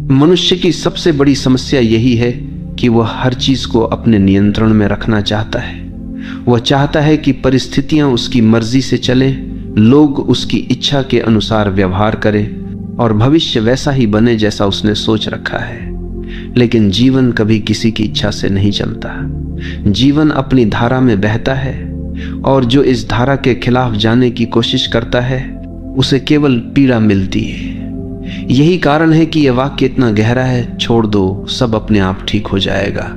मनुष्य की सबसे बड़ी समस्या यही है कि वह हर चीज को अपने नियंत्रण में रखना चाहता है। वह चाहता है कि परिस्थितियां उसकी मर्जी से चले, लोग उसकी इच्छा के अनुसार व्यवहार करें और भविष्य वैसा ही बने जैसा उसने सोच रखा है। लेकिन जीवन कभी किसी की इच्छा से नहीं चलता। जीवन अपनी धारा में बहता है और जो इस धारा के खिलाफ जाने की कोशिश करता है उसे केवल पीड़ा मिलती है। यही कारण है कि यह वाक्य इतना गहरा है, छोड़ दो, सब अपने आप ठीक हो जाएगा।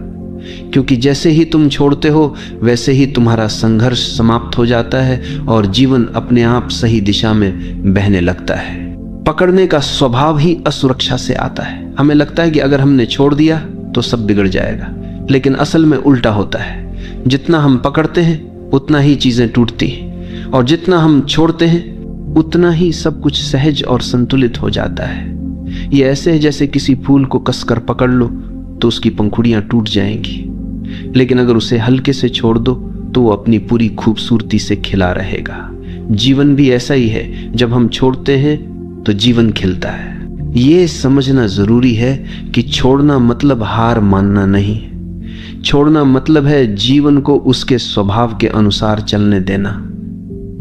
क्योंकि जैसे ही तुम छोड़ते हो वैसे ही तुम्हारा संघर्ष समाप्त हो जाता है और जीवन अपने आप सही दिशा में बहने लगता है। पकड़ने का स्वभाव ही असुरक्षा से आता है। हमें लगता है कि अगर हमने छोड़ दिया तो सब बिगड़ जाएगा, लेकिन असल में उल्टा होता है। जितना हम पकड़ते हैं उतना ही चीजें टूटती हैं और जितना हम छोड़ते हैं उतना ही सब कुछ सहज और संतुलित हो जाता है। ये ऐसे है जैसे किसी फूल को कसकर पकड़ लो तो उसकी पंखुड़ियां टूट जाएंगी, लेकिन अगर उसे हल्के से छोड़ दो तो वो अपनी पूरी खूबसूरती से खिला रहेगा। जीवन भी ऐसा ही है, जब हम छोड़ते हैं तो जीवन खिलता है। ये समझना जरूरी है कि छोड़ना मतलब हार मानना नहीं। छोड़ना मतलब है जीवन को उसके स्वभाव के अनुसार चलने देना।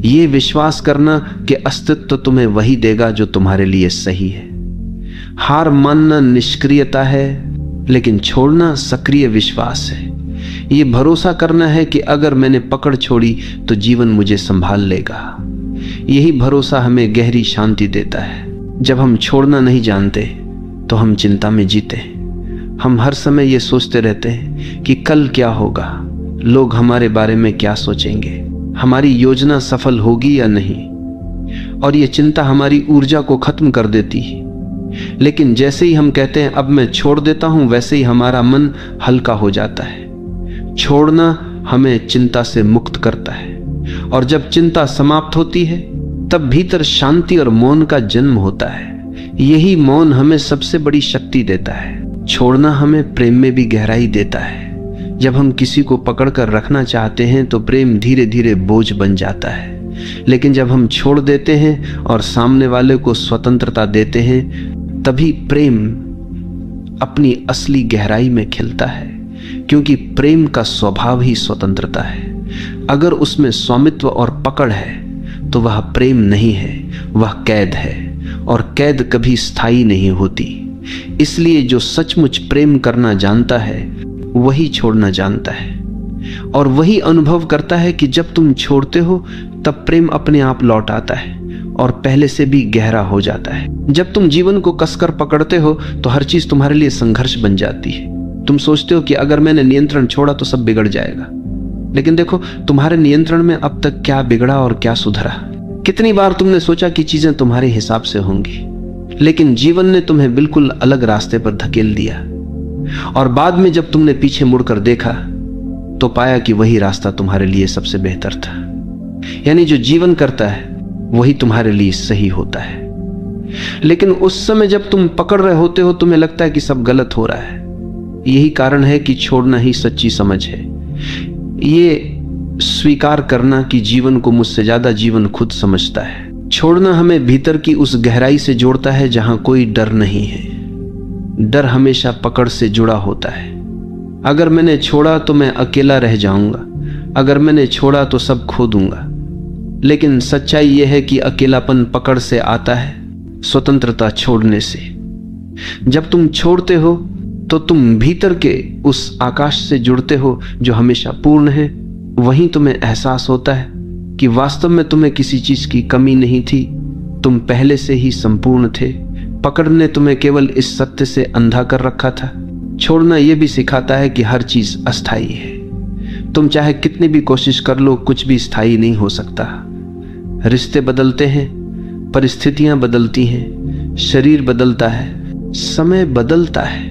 ये विश्वास करना कि अस्तित्व तुम्हें वही देगा जो तुम्हारे लिए सही है। हार मानना निष्क्रियता है, लेकिन छोड़ना सक्रिय विश्वास है। ये भरोसा करना है कि अगर मैंने पकड़ छोड़ी तो जीवन मुझे संभाल लेगा। यही भरोसा हमें गहरी शांति देता है। जब हम छोड़ना नहीं जानते तो हम चिंता में जीते। हम हर समय ये सोचते रहते हैं कि कल क्या होगा, लोग हमारे बारे में क्या सोचेंगे, हमारी योजना सफल होगी या नहीं, और ये चिंता हमारी ऊर्जा को खत्म कर देती है। लेकिन जैसे ही हम कहते हैं अब मैं छोड़ देता हूं, वैसे ही हमारा मन हल्का हो जाता है। छोड़ना हमें चिंता से मुक्त करता है, और जब चिंता समाप्त होती है तब भीतर शांति और मौन का जन्म होता है। यही मौन हमें सबसे बड़ी शक्ति देता है। छोड़ना हमें प्रेम में भी गहराई देता है। जब हम किसी को पकड़कर रखना चाहते हैं तो प्रेम धीरे धीरे बोझ बन जाता है, लेकिन जब हम छोड़ देते हैं और सामने वाले को स्वतंत्रता देते हैं तभी प्रेम अपनी असली गहराई में खिलता है। क्योंकि प्रेम का स्वभाव ही स्वतंत्रता है। अगर उसमें स्वामित्व और पकड़ है तो वह प्रेम नहीं है, वह कैद है, और कैद कभी स्थायी नहीं होती। इसलिए जो सचमुच प्रेम करना जानता है वही छोड़ना जानता है, और वही अनुभव करता है कि जब तुम छोड़ते हो तब प्रेम अपने आप लौट आता है और पहले से भी गहरा हो जाता है। जब तुम जीवन को कसकर पकड़ते हो तो हर चीज तुम्हारे लिए संघर्ष बन जाती है। तुम सोचते हो कि अगर मैंने नियंत्रण छोड़ा तो सब बिगड़ जाएगा, लेकिन देखो तुम्हारे नियंत्रण में अब तक क्या बिगड़ा और क्या सुधरा। कितनी बार तुमने सोचा कि चीजें तुम्हारे हिसाब से होंगी, लेकिन जीवन ने तुम्हें बिल्कुल अलग रास्ते पर धकेल दिया, और बाद में जब तुमने पीछे मुड़कर देखा तो पाया कि वही रास्ता तुम्हारे लिए सबसे बेहतर था। यानी जो जीवन करता है वही तुम्हारे लिए सही होता है। लेकिन उस समय जब तुम पकड़ रहे होते हो तुम्हें लगता है कि सब गलत हो रहा है। यही कारण है कि छोड़ना ही सच्ची समझ है। ये स्वीकार करना कि जीवन को मुझसे ज्यादा जीवन खुद समझता है। छोड़ना हमें भीतर की उस गहराई से जोड़ता है जहां कोई डर नहीं है। डर हमेशा पकड़ से जुड़ा होता है। अगर मैंने छोड़ा तो मैं अकेला रह जाऊंगा, अगर मैंने छोड़ा तो सब खो दूंगा। लेकिन सच्चाई यह है कि अकेलापन पकड़ से आता है, स्वतंत्रता छोड़ने से। जब तुम छोड़ते हो तो तुम भीतर के उस आकाश से जुड़ते हो जो हमेशा पूर्ण है। वहीं तुम्हें एहसास होता है कि वास्तव में तुम्हें किसी चीज की कमी नहीं थी, तुम पहले से ही संपूर्ण थे। पकड़ ने तुम्हें केवल इस सत्य से अंधा कर रखा था। छोड़ना यह भी सिखाता है कि हर चीज अस्थायी है। तुम चाहे कितनी भी कोशिश कर लो, कुछ भी स्थायी नहीं हो सकता। रिश्ते बदलते हैं, परिस्थितियां बदलती हैं, शरीर बदलता है, समय बदलता है,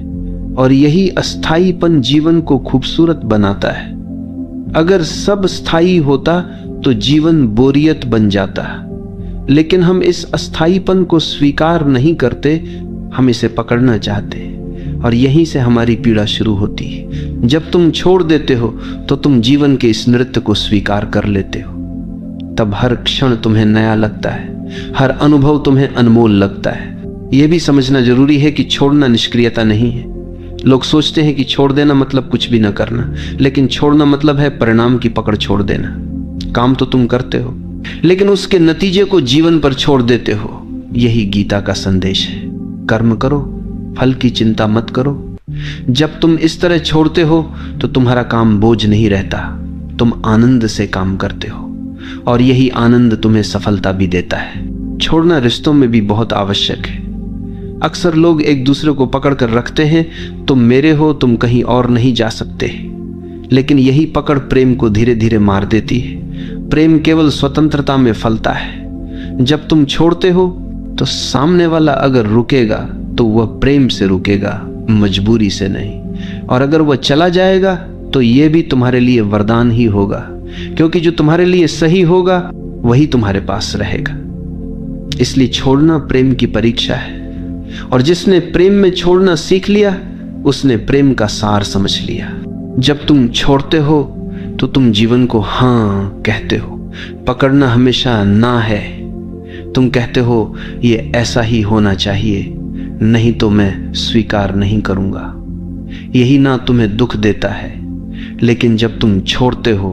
और यही अस्थायीपन जीवन को खूबसूरत बनाता है। अगर सब स्थायी होता तो जीवन बोरियत बन जाता, लेकिन हम इस अस्थायीपन को स्वीकार नहीं करते, हम इसे पकड़ना चाहते, और यहीं से हमारी पीड़ा शुरू होती है। जब तुम छोड़ देते हो तो तुम जीवन के इस नृत्य को स्वीकार कर लेते हो। तब हर क्षण तुम्हें नया लगता है, हर अनुभव तुम्हें अनमोल लगता है। यह भी समझना जरूरी है कि छोड़ना निष्क्रियता नहीं है। लोग सोचते हैं कि छोड़ देना मतलब कुछ भी न करना, लेकिन छोड़ना मतलब है परिणाम की पकड़ छोड़ देना। काम तो तुम करते हो, लेकिन उसके नतीजे को जीवन पर छोड़ देते हो। यही गीता का संदेश है। कर्म करो, फल की चिंता मत करो। जब तुम इस तरह छोड़ते हो तो तुम्हारा काम बोझ नहीं रहता, तुम आनंद से काम करते हो, और यही आनंद तुम्हें सफलता भी देता है। छोड़ना रिश्तों में भी बहुत आवश्यक है। अक्सर लोग एक दूसरे को पकड़ कर रखते हैं, तुम मेरे हो, तुम कहीं और नहीं जा सकते। लेकिन यही पकड़ प्रेम को धीरे धीरे मार देती है। प्रेम केवल स्वतंत्रता में फलता है। जब तुम छोड़ते हो तो सामने वाला अगर रुकेगा तो वह प्रेम से रुकेगा, मजबूरी से नहीं। और अगर वह चला जाएगा तो यह भी तुम्हारे लिए वरदान ही होगा, क्योंकि जो तुम्हारे लिए सही होगा वही तुम्हारे पास रहेगा। इसलिए छोड़ना प्रेम की परीक्षा है, और जिसने प्रेम में छोड़ना सीख लिया उसने प्रेम का सार समझ लिया। जब तुम छोड़ते हो तो तुम जीवन को हाँ कहते हो। पकड़ना हमेशा ना है। तुम कहते हो ये ऐसा ही होना चाहिए, नहीं तो मैं स्वीकार नहीं करूंगा। यही ना तुम्हें दुख देता है। लेकिन जब तुम छोड़ते हो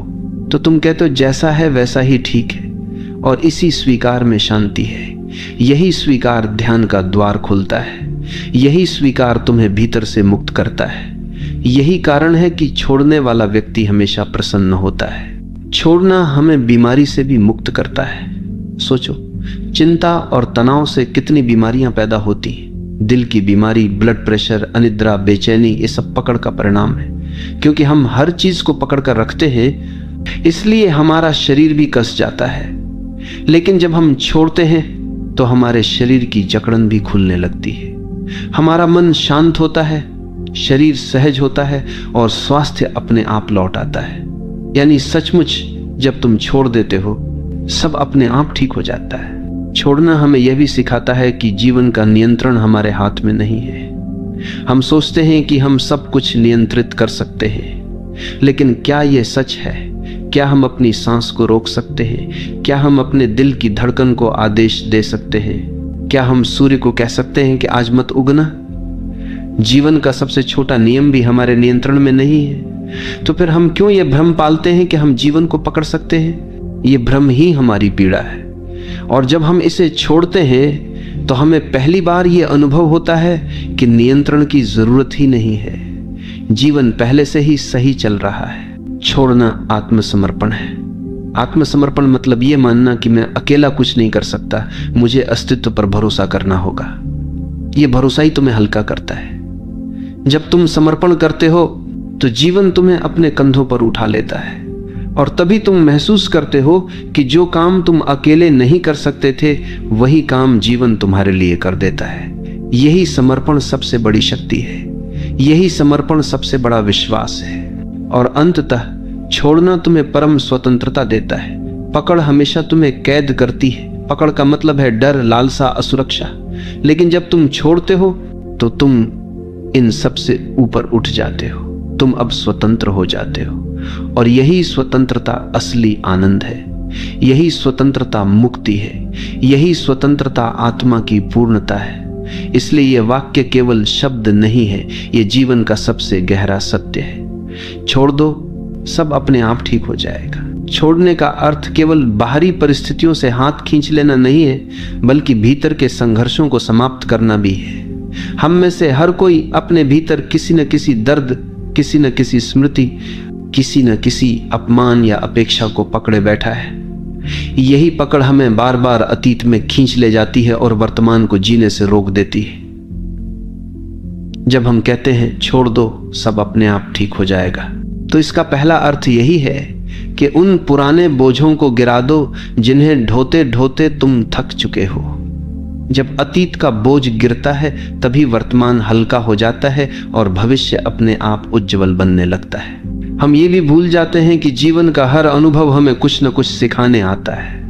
तो तुम कहते हो जैसा है वैसा ही ठीक है, और इसी स्वीकार में शांति है। यही स्वीकार ध्यान का द्वार खोलता है। यही स्वीकार तुम्हें भीतर से मुक्त करता है। यही कारण है कि छोड़ने वाला व्यक्ति हमेशा प्रसन्न होता है। छोड़ना हमें बीमारी से भी मुक्त करता है। सोचो, चिंता और तनाव से कितनी बीमारियां पैदा होती हैं। दिल की बीमारी, ब्लड प्रेशर, अनिद्रा, बेचैनी, ये सब पकड़ का परिणाम है। क्योंकि हम हर चीज को पकड़ कर रखते हैं, इसलिए हमारा शरीर भी कस जाता है। लेकिन जब हम छोड़ते हैं तो हमारे शरीर की जकड़न भी खुलने लगती है। हमारा मन शांत होता है, शरीर सहज होता है, और स्वास्थ्य अपने आप लौट आता है। यानी सचमुच जब तुम छोड़ देते हो सब अपने आप ठीक हो जाता है। छोड़ना हमें यह भी सिखाता है कि जीवन का नियंत्रण हमारे हाथ में नहीं है। हम सोचते हैं कि हम सब कुछ नियंत्रित कर सकते हैं, लेकिन क्या यह सच है? क्या हम अपनी सांस को रोक सकते हैं? क्या हम अपने दिल की धड़कन को आदेश दे सकते हैं? क्या हम सूर्य को कह सकते हैं कि आज मत उगना? जीवन का सबसे छोटा नियम भी हमारे नियंत्रण में नहीं है। तो फिर हम क्यों यह भ्रम पालते हैं कि हम जीवन को पकड़ सकते हैं? यह भ्रम ही हमारी पीड़ा है। और जब हम इसे छोड़ते हैं तो हमें पहली बार यह अनुभव होता है कि नियंत्रण की जरूरत ही नहीं है। जीवन पहले से ही सही चल रहा है। छोड़ना आत्मसमर्पण है। आत्मसमर्पण मतलब यह मानना कि मैं अकेला कुछ नहीं कर सकता, मुझे अस्तित्व पर भरोसा करना होगा। यह भरोसा ही तुम्हें हल्का करता है। जब तुम समर्पण करते हो तो जीवन तुम्हें अपने कंधों पर उठा लेता है, और तभी तुम महसूस करते हो कि जो काम तुम अकेले नहीं कर सकते थे वही काम जीवन तुम्हारे लिए कर देता है। यही समर्पण सबसे बड़ी शक्ति है। यही समर्पण सबसे बड़ा विश्वास है। और अंततः छोड़ना तुम्हें परम स्वतंत्रता देता है। पकड़ हमेशा तुम्हें कैद करती है। पकड़ का मतलब है डर, लालसा, असुरक्षा। लेकिन जब तुम छोड़ते हो तो तुम इन सब से ऊपर उठ जाते हो। तुम अब स्वतंत्र हो जाते हो, और यही स्वतंत्रता असली आनंद है। यही स्वतंत्रता मुक्ति है। यही स्वतंत्रता आत्मा की पूर्णता है। इसलिए यह वाक्य केवल शब्द नहीं है, यह जीवन का सबसे गहरा सत्य है। छोड़ दो, सब अपने आप ठीक हो जाएगा। छोड़ने का अर्थ केवल बाहरी परिस्थितियों से हाथ खींच लेना नहीं है, बल्कि भीतर के संघर्षों को समाप्त करना भी है। हम में से हर कोई अपने भीतर किसी न किसी दर्द, किसी न किसी स्मृति, किसी न किसी अपमान या अपेक्षा को पकड़े बैठा है। यही पकड़ हमें बार बार अतीत में खींच ले जाती है और वर्तमान को जीने से रोक देती है। जब हम कहते हैं छोड़ दो, सब अपने आप ठीक हो जाएगा, तो इसका पहला अर्थ यही है कि उन पुराने बोझों को गिरा दो जिन्हें ढोते ढोते तुम थक चुके हो। जब अतीत का बोझ गिरता है तभी वर्तमान हल्का हो जाता है और भविष्य अपने आप उज्जवल बनने लगता है। हम ये भी भूल जाते हैं कि जीवन का हर अनुभव हमें कुछ न कुछ सिखाने आता है,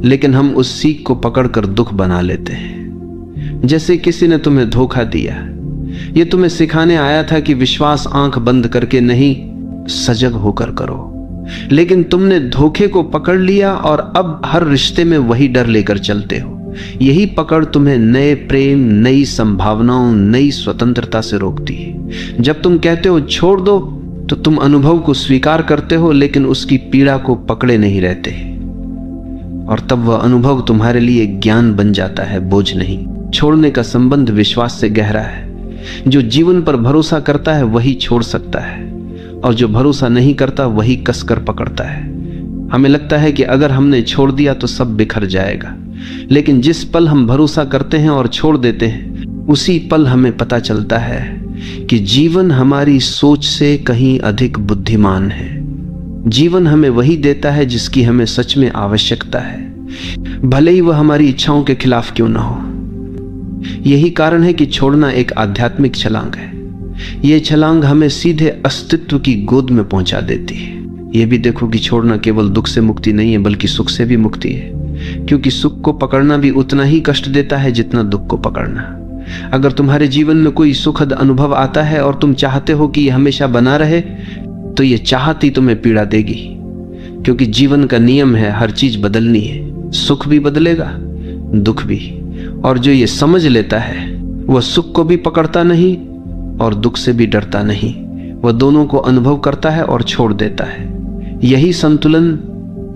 लेकिन हम उस सीख को पकड़कर दुख बना लेते हैं। जैसे किसी ने तुम्हें धोखा दिया, ये तुम्हें सिखाने आया था कि विश्वास आंख बंद करके नहीं, सजग होकर करो। लेकिन तुमने धोखे को पकड़ लिया और अब हर रिश्ते में वही डर लेकर चलते हो। यही पकड़ तुम्हें नए प्रेम, नई संभावनाओं, नई स्वतंत्रता से रोकती है। जब तुम कहते हो छोड़ दो, तो तुम अनुभव को स्वीकार करते हो, लेकिन उसकी पीड़ा को पकड़े नहीं रहते, और तब वह अनुभव तुम्हारे लिए ज्ञान बन जाता है, बोझ नहीं। छोड़ने का संबंध विश्वास से गहरा है। जो जीवन पर भरोसा करता है वही छोड़ सकता है, और जो भरोसा नहीं करता वही कसकर पकड़ता है। हमें लगता है कि अगर हमने छोड़ दिया तो सब बिखर जाएगा, लेकिन जिस पल हम भरोसा करते हैं और छोड़ देते हैं, उसी पल हमें पता चलता है कि जीवन हमारी सोच से कहीं अधिक बुद्धिमान है। जीवन हमें वही देता है जिसकी हमें सच में आवश्यकता है, भले ही वह हमारी इच्छाओं के खिलाफ क्यों ना हो। यही कारण है कि छोड़ना एक आध्यात्मिक छलांग है। यह छलांग हमें सीधे अस्तित्व की गोद में पहुंचा देती है। यह भी देखो कि छोड़ना केवल दुख से मुक्ति नहीं है, बल्कि सुख से भी मुक्ति है, क्योंकि सुख को पकड़ना भी उतना ही कष्ट देता है जितना दुख को पकड़ना। अगर तुम्हारे जीवन में कोई सुखद अनुभव आता है और तुम चाहते हो कि यह हमेशा बना रहे, तो यह चाहत ही तुम्हें पीड़ा देगी, क्योंकि जीवन का नियम है हर चीज बदलनी है। सुख भी बदलेगा, दुख भी। और जो ये समझ लेता है वह सुख को भी पकड़ता नहीं और दुख से भी डरता नहीं, वह दोनों को अनुभव करता है और छोड़ देता है। यही संतुलन,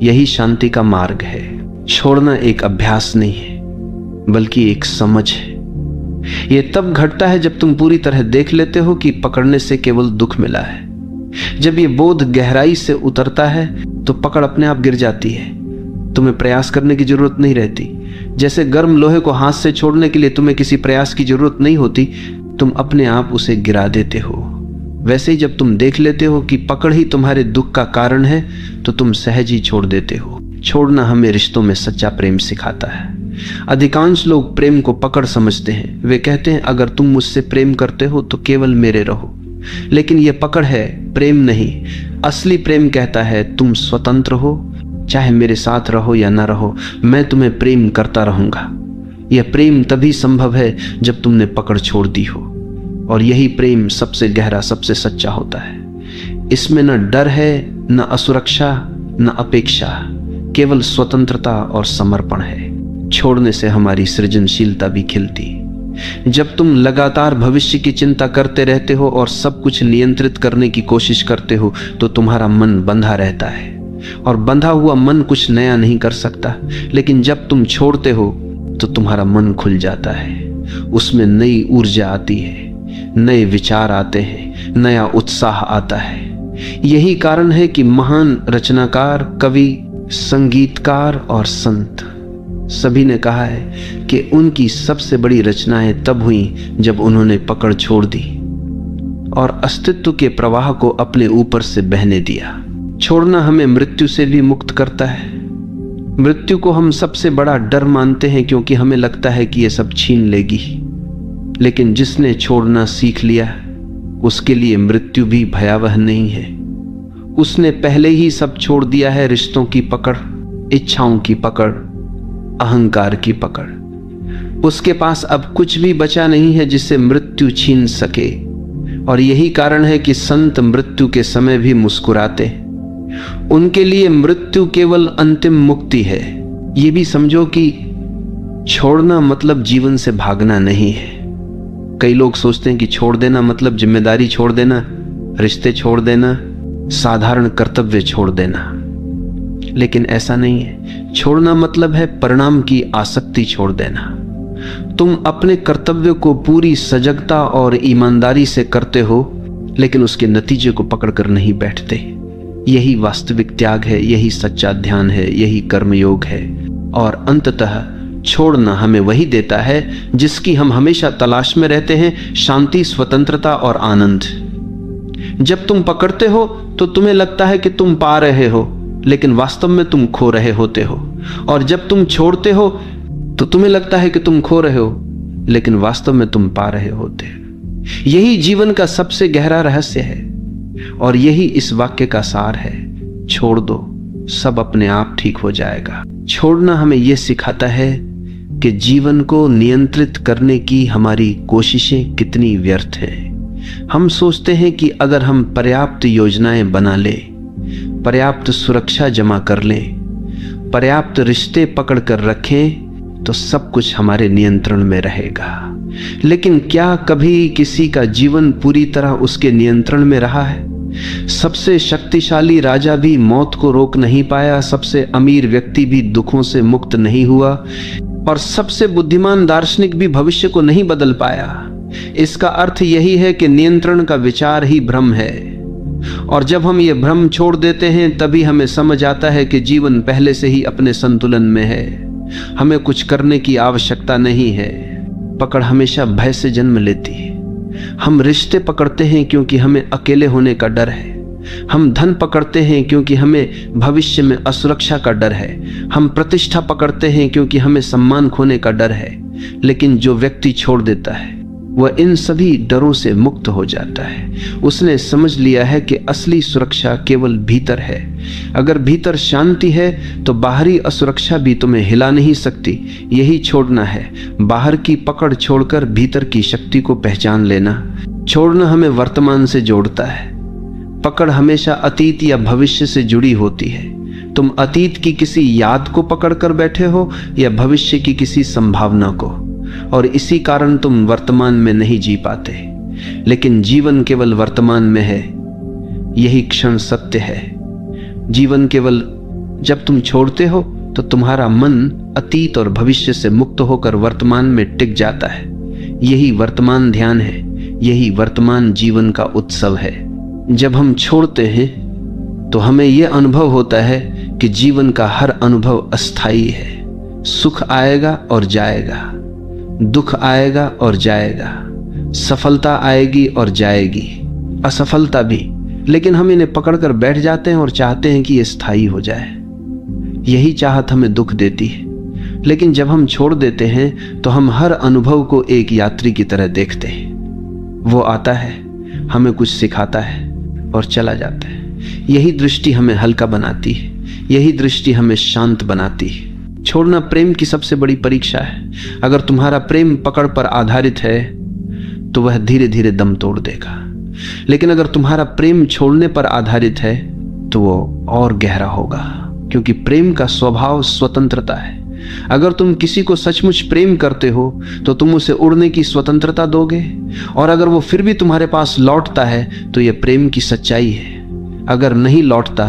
यही शांति का मार्ग है। छोड़ना एक अभ्यास नहीं है, बल्कि एक समझ है। यह तब घटता है जब तुम पूरी तरह देख लेते हो कि पकड़ने से केवल दुख मिला है। जब यह बोध गहराई से उतरता है तो पकड़ अपने आप गिर जाती है। तुम्हें प्रयास करने की जरूरत नहीं रहती। जैसे गर्म लोहे को हाथ से छोड़ने के लिए तुम्हें किसी प्रयास की जरूरत नहीं होती, तुम अपने आप उसे गिरा देते हो। वैसे ही जब तुम देख लेते हो कि पकड़ ही तुम्हारे दुख का कारण है, तो तुम सहज ही छोड़ देते हो। छोड़ना हमें रिश्तों में सच्चा प्रेम सिखाता है। अधिकांश लोग प्रेम को पकड़ समझते हैं। वे कहते हैं अगर तुम मुझसे प्रेम करते हो तो केवल मेरे रहो, लेकिन यह पकड़ है, प्रेम नहीं। असली प्रेम कहता है तुम स्वतंत्र हो, चाहे मेरे साथ रहो या ना रहो, मैं तुम्हें प्रेम करता रहूंगा। यह प्रेम तभी संभव है जब तुमने पकड़ छोड़ दी हो, और यही प्रेम सबसे गहरा, सबसे सच्चा होता है। इसमें न डर है, न असुरक्षा, न अपेक्षा, केवल स्वतंत्रता और समर्पण है। छोड़ने से हमारी सृजनशीलता भी खिलती। जब तुम लगातार भविष्य की चिंता करते रहते हो और सब कुछ नियंत्रित करने की कोशिश करते हो, तो तुम्हारा मन बंधा रहता है, और बंधा हुआ मन कुछ नया नहीं कर सकता। लेकिन जब तुम छोड़ते हो तो तुम्हारा मन खुल जाता है, उसमें नई ऊर्जा आती है, नए विचार आते हैं, नया उत्साह आता है। यही कारण है कि महान रचनाकार, कवि, संगीतकार और संत सभी ने कहा है कि उनकी सबसे बड़ी रचनाएं तब हुई जब उन्होंने पकड़ छोड़ दी और अस्तित्व के प्रवाह को अपने ऊपर से बहने दिया। छोड़ना हमें मृत्यु से भी मुक्त करता है। मृत्यु को हम सबसे बड़ा डर मानते हैं, क्योंकि हमें लगता है कि यह सब छीन लेगी। लेकिन जिसने छोड़ना सीख लिया, उसके लिए मृत्यु भी भयावह नहीं है। उसने पहले ही सब छोड़ दिया है। रिश्तों की पकड़, इच्छाओं की पकड़, अहंकार की पकड़। उसके पास अब कुछ भी बचा नहीं है जिसे मृत्यु छीन सके। और यही कारण है कि संत मृत्यु के समय भी मुस्कुराते। उनके लिए मृत्यु केवल अंतिम मुक्ति है। ये भी समझो कि छोड़ना मतलब जीवन से भागना नहीं है। कई लोग सोचते हैं कि छोड़ देना मतलब जिम्मेदारी छोड़ देना, रिश्ते छोड़ देना, साधारण कर्तव्य छोड़ देना, लेकिन ऐसा नहीं है। छोड़ना मतलब है परिणाम की आसक्ति छोड़ देना। तुम अपने कर्तव्य को पूरी सजगता और ईमानदारी से करते हो, लेकिन उसके नतीजे को पकड़कर नहीं बैठते। यही वास्तविक त्याग है, यही सच्चा ध्यान है, यही कर्मयोग है। और अंततः छोड़ना हमें वही देता है जिसकी हम हमेशा तलाश में रहते हैं, शांति, स्वतंत्रता और आनंद। जब तुम पकड़ते हो तो तुम्हें लगता है कि तुम पा रहे हो, लेकिन वास्तव में तुम खो रहे होते हो। और जब तुम छोड़ते हो तो तुम्हें लगता है कि तुम खो रहे हो, लेकिन वास्तव में तुम पा रहे होते हो। यही जीवन का सबसे गहरा रहस्य है, और यही इस वाक्य का सार है। छोड़ दो, सब अपने आप ठीक हो जाएगा। छोड़ना हमें यह सिखाता है कि जीवन को नियंत्रित करने की हमारी कोशिशें कितनी व्यर्थ हैं। हम सोचते हैं कि अगर हम पर्याप्त योजनाएं बना लें, पर्याप्त सुरक्षा जमा कर लें, पर्याप्त रिश्ते पकड़ कर रखें, तो सब कुछ हमारे नियंत्रण में रहेगा। लेकिन क्या कभी किसी का जीवन पूरी तरह उसके नियंत्रण में रहा है? सबसे शक्तिशाली राजा भी मौत को रोक नहीं पाया, सबसे अमीर व्यक्ति भी दुखों से मुक्त नहीं हुआ, और सबसे बुद्धिमान दार्शनिक भी भविष्य को नहीं बदल पाया। इसका अर्थ यही है कि नियंत्रण का विचार ही भ्रम है, और जब हम ये भ्रम छोड़ देते हैं तभी हमें समझ आता है कि जीवन पहले से ही अपने संतुलन में है। हमें कुछ करने की आवश्यकता नहीं है। पकड़ हमेशा भय से जन्म लेती है। हम रिश्ते पकड़ते हैं क्योंकि हमें अकेले होने का डर है। हम धन पकड़ते हैं क्योंकि हमें भविष्य में असुरक्षा का डर है। हम प्रतिष्ठा पकड़ते हैं क्योंकि हमें सम्मान खोने का डर है। लेकिन जो व्यक्ति छोड़ देता है वह इन सभी डरों से मुक्त हो जाता है। उसने समझ लिया है कि असली सुरक्षा केवल भीतर है। अगर भीतर शांति है तो बाहरी असुरक्षा भी तुम्हें हिला नहीं सकती। यही छोड़ना है, बाहर की पकड़ छोड़कर भीतर की शक्ति को पहचान लेना। छोड़ना हमें वर्तमान से जोड़ता है। पकड़ हमेशा अतीत या भविष्य से जुड़ी होती है। तुम अतीत की किसी याद को पकड़कर बैठे हो या भविष्य की किसी संभावना को, और इसी कारण तुम वर्तमान में नहीं जी पाते। लेकिन जीवन केवल वर्तमान में है, यही क्षण सत्य है। जीवन केवल जब तुम छोड़ते हो तो तुम्हारा मन अतीत और भविष्य से मुक्त होकर वर्तमान में टिक जाता है। यही वर्तमान ध्यान है, यही वर्तमान जीवन का उत्सव है। जब हम छोड़ते हैं तो हमें यह अनुभव होता है कि जीवन का हर अनुभव अस्थायी है। सुख आएगा और जाएगा, दुख आएगा और जाएगा, सफलता आएगी और जाएगी, असफलता भी। लेकिन हम इन्हें पकड़कर बैठ जाते हैं और चाहते हैं कि ये स्थायी हो जाए। यही चाहत हमें दुख देती है। लेकिन जब हम छोड़ देते हैं तो हम हर अनुभव को एक यात्री की तरह देखते हैं। वो आता है, हमें कुछ सिखाता है और चला जाता है। यही दृष्टि हमें हल्का बनाती है, यही दृष्टि हमें शांत बनाती है। छोड़ना प्रेम की सबसे बड़ी परीक्षा है। अगर तुम्हारा प्रेम पकड़ पर आधारित है तो वह धीरे धीरे दम तोड़ देगा। लेकिन अगर तुम्हारा प्रेम छोड़ने पर आधारित है तो वो और गहरा होगा, क्योंकि प्रेम का स्वभाव स्वतंत्रता है। अगर तुम किसी को सचमुच प्रेम करते हो तो तुम उसे उड़ने की स्वतंत्रता दोगे, और अगर वो फिर भी तुम्हारे पास लौटता है तो यह प्रेम की सच्चाई है। अगर नहीं लौटता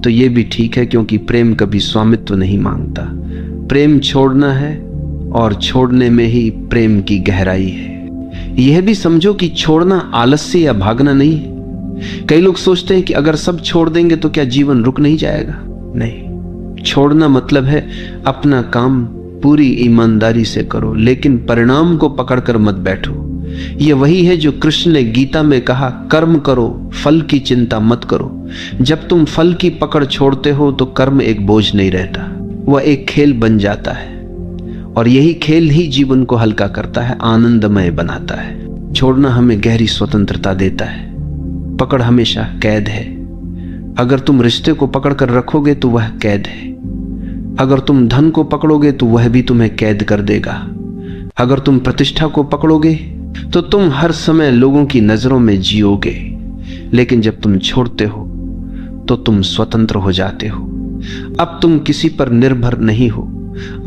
तो यह भी ठीक है, क्योंकि प्रेम कभी स्वामित्व नहीं मांगता। प्रेम छोड़ना है, और छोड़ने में ही प्रेम की गहराई है। यह भी समझो कि छोड़ना आलस्य या भागना नहीं है। कई लोग सोचते हैं कि अगर सब छोड़ देंगे तो क्या जीवन रुक नहीं जाएगा। नहीं, छोड़ना मतलब है अपना काम पूरी ईमानदारी से करो, लेकिन परिणाम को पकड़कर मत बैठो। यह वही है जो कृष्ण ने गीता में कहा, कर्म करो, फल की चिंता मत करो। जब तुम फल की पकड़ छोड़ते हो तो कर्म एक बोझ नहीं रहता, वह एक खेल बन जाता है। और यही खेल ही जीवन को हल्का करता है, आनंदमय बनाता है। छोड़ना हमें गहरी स्वतंत्रता देता है। पकड़ हमेशा कैद है। अगर तुम रिश्ते को पकड़कर रखोगे तो वह कैद है। अगर तुम धन को पकड़ोगे तो वह भी तुम्हें कैद कर देगा। अगर तुम प्रतिष्ठा को पकड़ोगे तो तुम हर समय लोगों की नजरों में जियोगे। लेकिन जब तुम छोड़ते हो तो तुम स्वतंत्र हो जाते हो। अब तुम किसी पर निर्भर नहीं हो,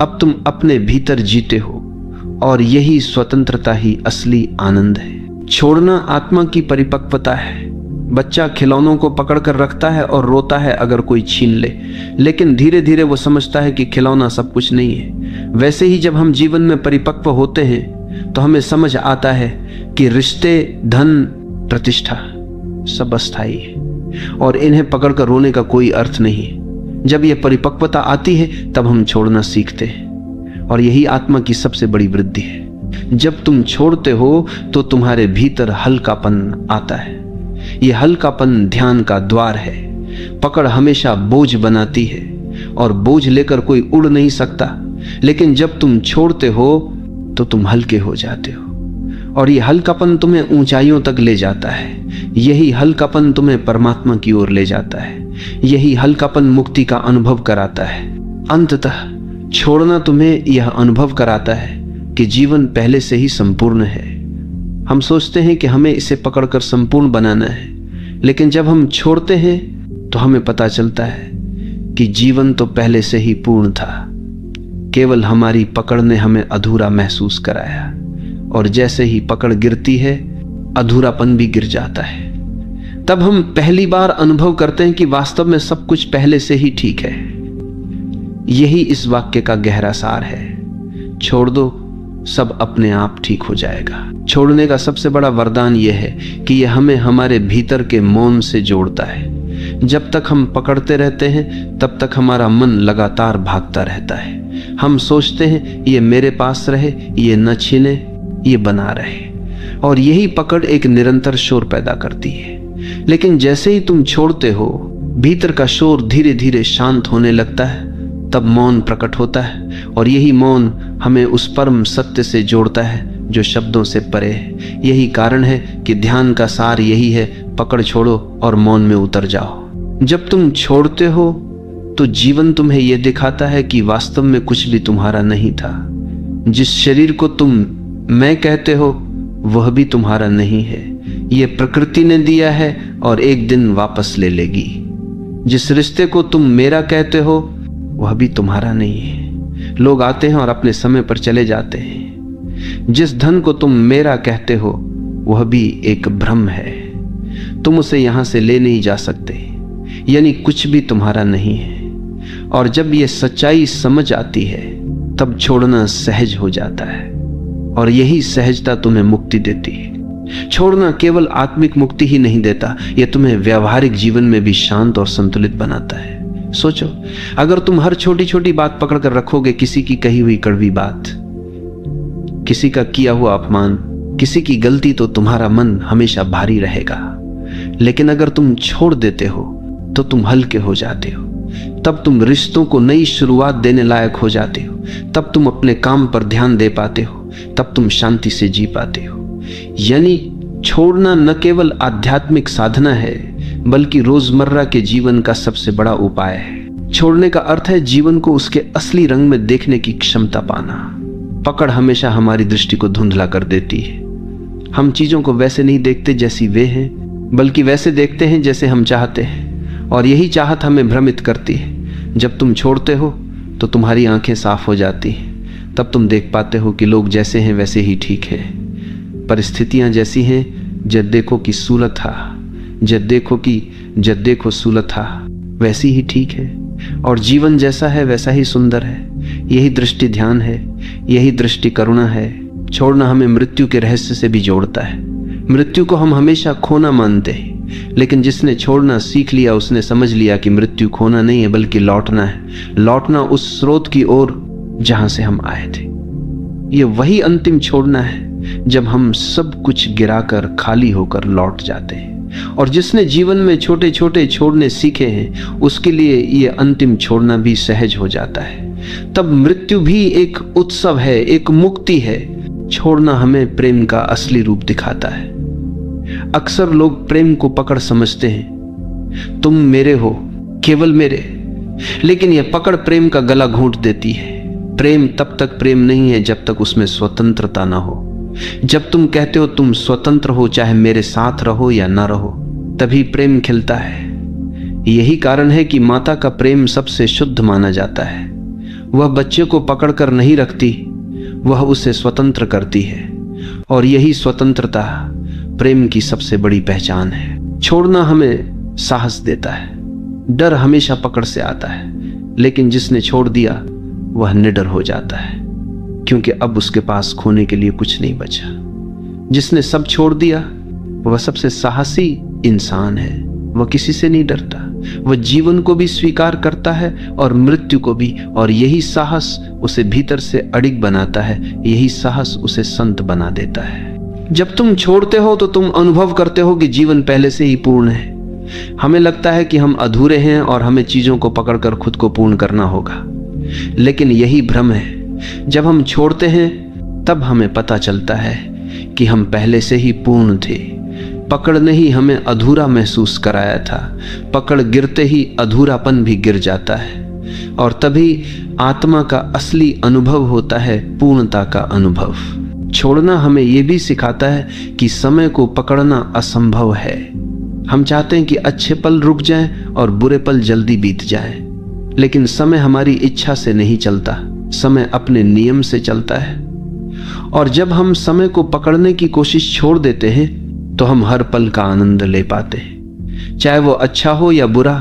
अब तुम अपने भीतर जीते हो, और यही स्वतंत्रता ही असली आनंद है। छोड़ना आत्मा की परिपक्वता है। बच्चा खिलौनों को पकड़कर रखता है और रोता है अगर कोई छीन ले, लेकिन धीरे धीरे वो समझता है कि खिलौना सब कुछ नहीं है। वैसे ही जब हम जीवन में परिपक्व होते हैं तो हमें समझ आता है कि रिश्ते, धन, प्रतिष्ठा सब अस्थायी है, और इन्हें पकड़कर रोने का कोई अर्थ नहीं है। जब यह परिपक्वता आती है तब हम छोड़ना सीखते हैं, और यही आत्मा की सबसे बड़ी वृद्धि है। जब तुम छोड़ते हो तो तुम्हारे भीतर हल्कापन आता है। यह हल्कापन ध्यान का द्वार है। पकड़ हमेशा बोझ बनाती है, और बोझ लेकर कोई उड़ नहीं सकता। लेकिन जब तुम छोड़ते हो तो तुम हल्के हो जाते हो, और यह हल्कापन तुम्हें ऊंचाइयों तक ले जाता है। यही हल्कापन तुम्हें परमात्मा की ओर ले जाता है। यही हल्कापन मुक्ति का अनुभव कराता है। अंततः छोड़ना तुम्हें यह अनुभव कराता है कि जीवन पहले से ही संपूर्ण है। हम सोचते हैं कि हमें इसे पकड़कर संपूर्ण बनाना है, लेकिन जब हम छोड़ते हैं तो हमें पता चलता है कि जीवन तो पहले से ही पूर्ण था। केवल हमारी पकड़ ने हमें अधूरा महसूस कराया, और जैसे ही पकड़ गिरती है अधूरापन भी गिर जाता है। तब हम पहली बार अनुभव करते हैं कि वास्तव में सब कुछ पहले से ही ठीक है। यही इस वाक्य का गहरा सार है। छोड़ दो, सब अपने आप ठीक हो जाएगा। छोड़ने का सबसे बड़ा वरदान यह है कि यह हमें हमारे भीतर के मौन से जोड़ता है। जब तक हम पकड़ते रहते हैं तब तक हमारा मन लगातार भागता रहता है। हम सोचते हैं ये मेरे पास रहे, ये न छीने, ये बना रहे, और यही पकड़ एक निरंतर शोर पैदा करती है। लेकिन जैसे ही तुम छोड़ते हो, भीतर का शोर धीरे धीरे शांत होने लगता है। तब मौन प्रकट होता है, और यही मौन हमें उस परम सत्य से जोड़ता है जो शब्दों से परे है। यही कारण है कि ध्यान का सार यही है, पकड़ छोड़ो और मौन में उतर जाओ। जब तुम छोड़ते हो तो जीवन तुम्हें यह दिखाता है कि वास्तव में कुछ भी तुम्हारा नहीं था। जिस शरीर को तुम मैं कहते हो वह भी तुम्हारा नहीं है, यह प्रकृति ने दिया है और एक दिन वापस ले लेगी। जिस रिश्ते को तुम मेरा कहते हो वह भी तुम्हारा नहीं है, लोग आते हैं और अपने समय पर चले जाते हैं। जिस धन को तुम मेरा कहते हो वह भी एक भ्रम है, तुम उसे यहां से ले नहीं जा सकते, यानी कुछ भी तुम्हारा नहीं है। और जब यह सच्चाई समझ आती है तब छोड़ना सहज हो जाता है, और यही सहजता तुम्हें मुक्ति देती है। छोड़ना केवल आत्मिक मुक्ति ही नहीं देता, यह तुम्हें व्यावहारिक जीवन में भी शांत और संतुलित बनाता है। सोचो, अगर तुम हर छोटी छोटी बात पकड़ कर रखोगे, किसी की कही हुई कड़वी बात, किसी का किया हुआ अपमान, किसी की गलती, तो तुम्हारा मन हमेशा भारी रहेगा। लेकिन अगर तुम छोड़ देते हो तो तुम हल्के हो जाते हो। तब तुम रिश्तों को नई शुरुआत देने लायक हो जाते हो। तब तुम अपने काम पर ध्यान दे पाते हो। तब तुम शांति से जी पाते हो। यानी छोड़ना न केवल आध्यात्मिक साधना है बल्कि रोजमर्रा के जीवन का सबसे बड़ा उपाय है। छोड़ने का अर्थ है जीवन को उसके असली रंग में देखने की क्षमता पाना। पकड़ हमेशा हमारी दृष्टि को धुंधला कर देती है। हम चीजों को वैसे नहीं देखते जैसी वे हैं, बल्कि वैसे देखते हैं जैसे हम चाहते हैं, और यही चाहत हमें भ्रमित करती है। जब तुम छोड़ते हो तो तुम्हारी आंखें साफ हो जाती हैं। तब तुम देख पाते हो कि लोग जैसे हैं वैसे ही ठीक है, परिस्थितियां जैसी हैं, जब देखो कि सूलत था, जब देखो सूलत था, वैसी ही ठीक है, और जीवन जैसा है वैसा ही सुंदर है। यही दृष्टि ध्यान है, यही दृष्टि करुणा है। छोड़ना हमें मृत्यु के रहस्य से भी जोड़ता है। मृत्यु को हम हमेशा खोना मानते हैं, लेकिन जिसने छोड़ना सीख लिया उसने समझ लिया कि मृत्यु खोना नहीं है बल्कि लौटना है। लौटना उस स्रोत की ओर जहां से हम आए थे। ये वही अंतिम छोड़ना है जब हम सब कुछ गिराकर खाली होकर लौट जाते हैं। और जिसने जीवन में छोटे छोटे छोड़ने सीखे हैं उसके लिए ये अंतिम छोड़ना भी सहज हो जाता है। तब मृत्यु भी एक उत्सव है, एक मुक्ति है। छोड़ना हमें प्रेम का असली रूप दिखाता है। अक्सर लोग प्रेम को पकड़ समझते हैं, तुम मेरे हो, केवल मेरे, लेकिन यह पकड़ प्रेम का गला घोंट देती है। प्रेम तब तक प्रेम नहीं है जब तक उसमें स्वतंत्रता ना हो। जब तुम कहते हो तुम स्वतंत्र हो, चाहे मेरे साथ रहो या ना रहो, तभी प्रेम खिलता है। यही कारण है कि माता का प्रेम सबसे शुद्ध माना जाता है। वह बच्चे को पकड़कर नहीं रखती, वह उसे स्वतंत्र करती है, और यही स्वतंत्रता प्रेम की सबसे बड़ी पहचान है। छोड़ना हमें साहस देता है। डर हमेशा पकड़ से आता है, लेकिन जिसने छोड़ दिया वह निडर हो जाता है, क्योंकि अब उसके पास खोने के लिए कुछ नहीं बचा। जिसने सब छोड़ दिया वह सबसे साहसी इंसान है। वह किसी से नहीं डरता, वह जीवन को भी स्वीकार करता है और मृत्यु को भी, और यही साहस उसे भीतर से अडिग बनाता है। यही साहस उसे संत बना देता है। जब तुम छोड़ते हो तो तुम अनुभव करते हो कि जीवन पहले से ही पूर्ण है। हमें लगता है कि हम अधूरे हैं और हमें चीजों को पकड़कर खुद को पूर्ण करना होगा, लेकिन यही भ्रम है। जब हम छोड़ते हैं तब हमें पता चलता है कि हम पहले से ही पूर्ण थे। पकड़ ने ही हमें अधूरा महसूस कराया था। पकड़ गिरते ही अधूरापन भी गिर जाता है, और तभी आत्मा का असली अनुभव होता है, पूर्णता का अनुभव। छोड़ना हमें यह भी सिखाता है कि समय को पकड़ना असंभव है। हम चाहते हैं कि अच्छे पल रुक जाएं और बुरे पल जल्दी बीत जाएं, लेकिन समय हमारी इच्छा से नहीं चलता। समय अपने नियम से चलता है, और जब हम समय को पकड़ने की कोशिश छोड़ देते हैं तो हम हर पल का आनंद ले पाते हैं। चाहे वो अच्छा हो या बुरा,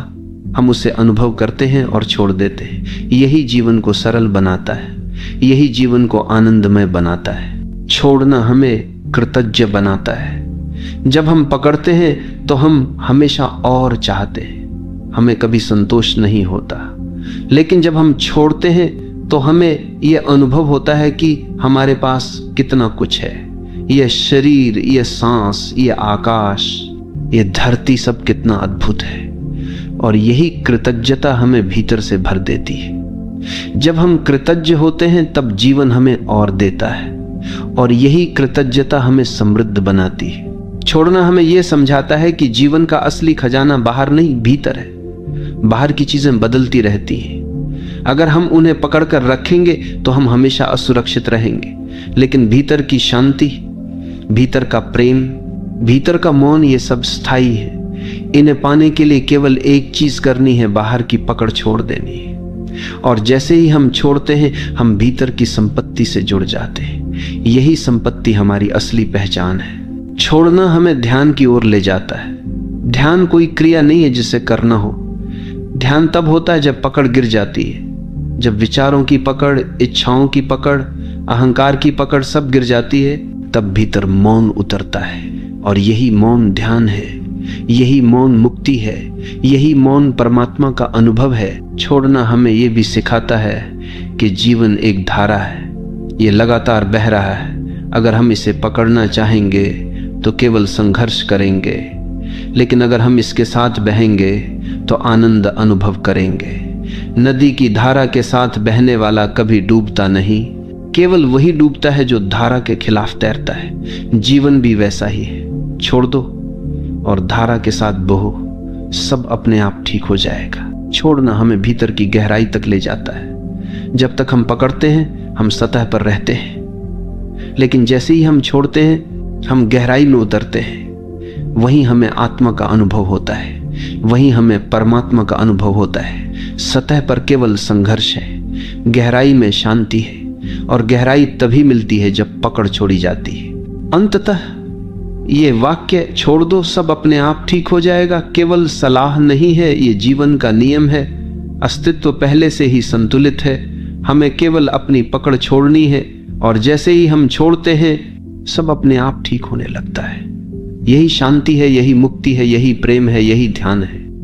हम उसे अनुभव करते हैं और छोड़ देते हैं। यही जीवन को सरल बनाता है, यही जीवन को आनंदमय बनाता है। छोड़ना हमें कृतज्ञ बनाता है। जब हम पकड़ते हैं तो हम हमेशा और चाहते हैं, हमें कभी संतोष नहीं होता। लेकिन जब हम छोड़ते हैं तो हमें यह अनुभव होता है कि हमारे पास कितना कुछ है। यह शरीर, यह सांस, यह आकाश, यह धरती सब कितना अद्भुत है। और यही कृतज्ञता हमें भीतर से भर देती है। जब हम कृतज्ञ होते हैं तब जीवन हमें और देता है, और यही कृतज्ञता हमें समृद्ध बनाती है। छोड़ना हमें यह समझाता है कि जीवन का असली खजाना बाहर नहीं, भीतर है। बाहर की चीजें बदलती रहती हैं। अगर हम उन्हें पकड़कर रखेंगे तो हम हमेशा असुरक्षित रहेंगे। लेकिन भीतर की शांति, भीतर का प्रेम, भीतर का मौन, ये सब स्थायी है। इन्हें पाने के लिए केवल एक चीज करनी है, बाहर की पकड़ छोड़ देनी है। और जैसे ही हम छोड़ते हैं, हम भीतर की संपत्ति से जुड़ जाते हैं। यही संपत्ति हमारी असली पहचान है। छोड़ना हमें ध्यान की ओर ले जाता है। ध्यान कोई क्रिया नहीं है जिसे करना हो। ध्यान तब होता है जब पकड़ गिर जाती है, जब विचारों की पकड़, इच्छाओं की पकड़, अहंकार की पकड़ सब गिर जाती है, तब भीतर मौन उतरता है। और यही मौन ध्यान है, यही मौन मुक्ति है, यही मौन परमात्मा का अनुभव है। छोड़ना हमें यह भी सिखाता है कि जीवन एक धारा है, ये लगातार बह रहा है। अगर हम इसे पकड़ना चाहेंगे तो केवल संघर्ष करेंगे, लेकिन अगर हम इसके साथ बहेंगे तो आनंद अनुभव करेंगे। नदी की धारा के साथ बहने वाला कभी डूबता नहीं, केवल वही डूबता है जो धारा के खिलाफ तैरता है। जीवन भी वैसा ही है। छोड़ दो और धारा के साथ बहो, सब अपने आप ठीक हो जाएगा। छोड़ना हमें भीतर की गहराई तक ले जाता है। जब तक हम पकड़ते हैं हम सतह पर रहते हैं, लेकिन जैसे ही हम छोड़ते हैं हम गहराई में उतरते हैं। वहीं हमें आत्मा का अनुभव होता है, वहीं हमें परमात्मा का अनुभव होता है। सतह पर केवल संघर्ष है, गहराई में शांति है। और गहराई तभी मिलती है जब पकड़ छोड़ी जाती है। अंततः ये वाक्य, छोड़ दो सब अपने आप ठीक हो जाएगा, केवल सलाह नहीं है, ये जीवन का नियम है। अस्तित्व पहले से ही संतुलित है, हमें केवल अपनी पकड़ छोड़नी है। और जैसे ही हम छोड़ते हैं सब अपने आप ठीक होने लगता है। यही शांति है, यही मुक्ति है, यही प्रेम है, यही ध्यान है।